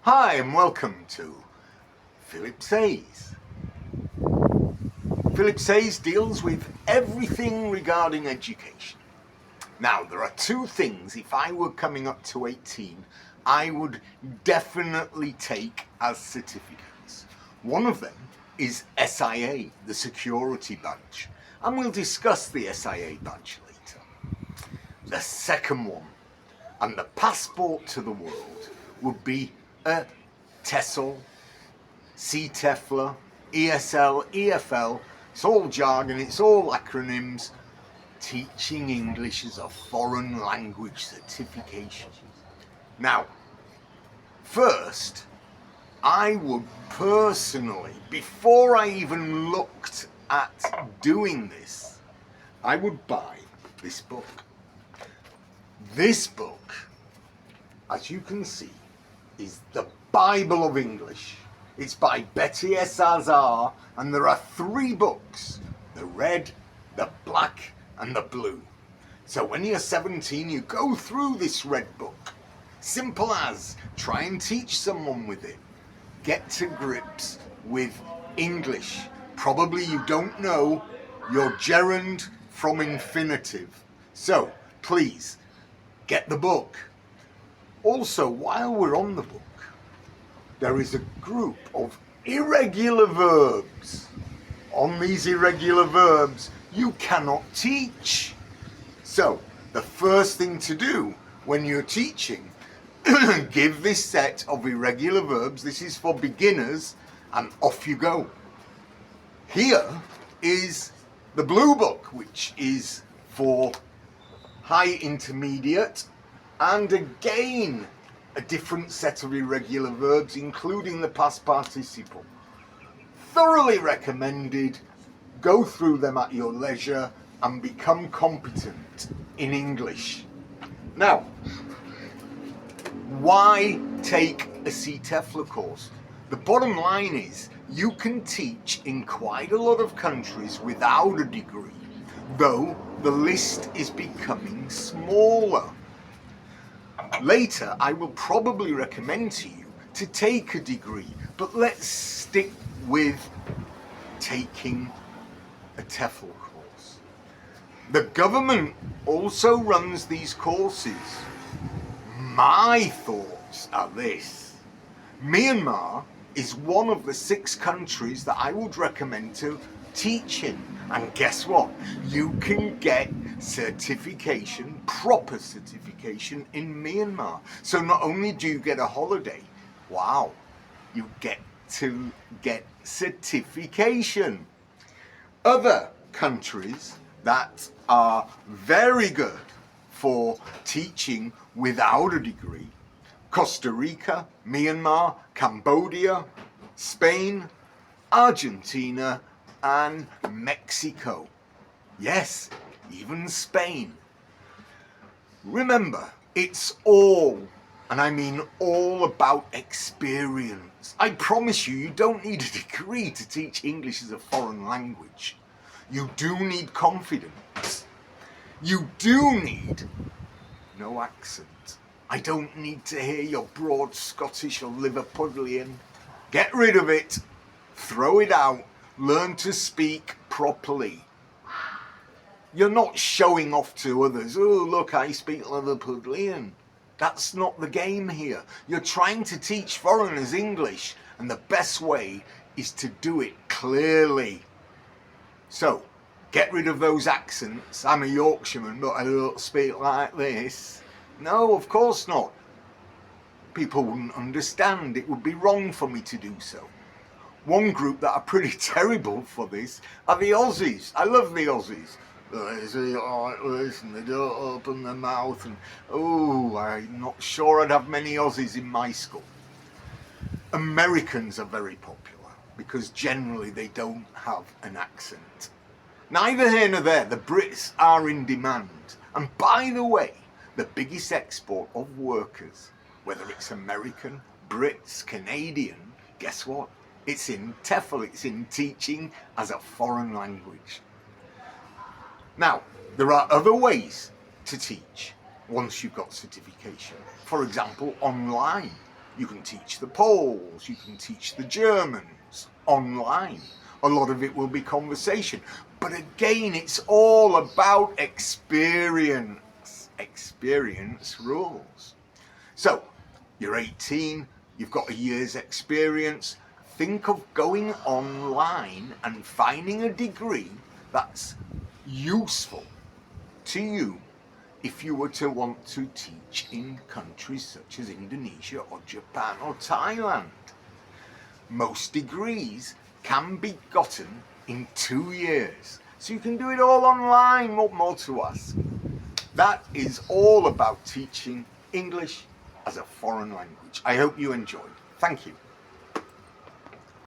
Hi and welcome to Philip Says. Philip Says deals with everything regarding education. Now, there are two things, if I were coming up to 18, I would definitely take as certificates. One of them is SIA, the security badge, and we'll discuss the SIA badge later. The second one, and the passport to the world, would be a TESL, TEFL, ESL, EFL. It's all jargon, it's all acronyms. Teaching English as a foreign language certification. Now, first, I would personally, before I even looked at doing this, I would buy this book. This book, as you can see, is the Bible of English. It's by Betty S. Azar, and there are three books: the red, the black, and the blue. So when you're 17, you go through this red book. Simple as try and teach someone with it. Get to grips with English. Probably you don't know your gerund from infinitive. So please get the book. Also, while we're on the book, there is a group of irregular verbs. On these irregular verbs, you cannot teach. So, the first thing to do when you're teaching, give this set of irregular verbs. This is for beginners, and off you go. Here is the blue book, which is for high intermediate, and again, a different set of irregular verbs, including the past participle. Thoroughly recommended. Go through them at your leisure and become competent in English. Now, why take a TEFL course? The bottom line is you can teach in quite a lot of countries without a degree, though the list is becoming smaller. Later, I will probably recommend to you to take a degree, but let's stick with taking a TEFL course. The government also runs these courses. My thoughts are this: Myanmar is one of the 6 countries that I would recommend to teach in. And guess what? You can get certification, proper certification in Myanmar. So not only do you get a holiday, wow, you get to get certification. Other countries that are very good for teaching without a degree: Costa Rica, Myanmar, Cambodia, Spain, Argentina, and Mexico. Yes, even Spain. Remember, it's all, and I mean all, about experience. I promise you, you don't need a degree to teach English as a foreign language. You do need confidence. You do need no accent. I don't need to hear your broad Scottish or Liverpudlian. Get rid of it. Throw it out. Learn to speak properly. You're not showing off to others. Oh, look, I speak Liverpudlian. That's not the game here. You're trying to teach foreigners English, and the best way is to do it clearly. So, get rid of those accents. I'm a Yorkshireman, but I don't speak like this. No, of course not. People wouldn't understand. It would be wrong for me to do so. One group that are pretty terrible for this are the Aussies. I love the Aussies. They say like this and they don't open their mouth, and I'm not sure I'd have many Aussies in my school. Americans are very popular because generally they don't have an accent. Neither here nor there, the Brits are in demand. And by the way, the biggest export of workers, whether it's American, Brits, Canadian, guess what? It's in TEFL, it's in teaching as a foreign language. Now, there are other ways to teach once you've got certification. For example, online. You can teach the Poles, you can teach the Germans online. A lot of it will be conversation. But again, it's all about experience. Experience rules. So, you're 18, you've got a year's experience. Think of going online and finding a degree that's useful to you if you were to want to teach in countries such as Indonesia or Japan or Thailand. Most degrees can be gotten in 2 years. So you can do it all online, what more to ask? That is all about teaching English as a foreign language. I hope you enjoyed. Thank you.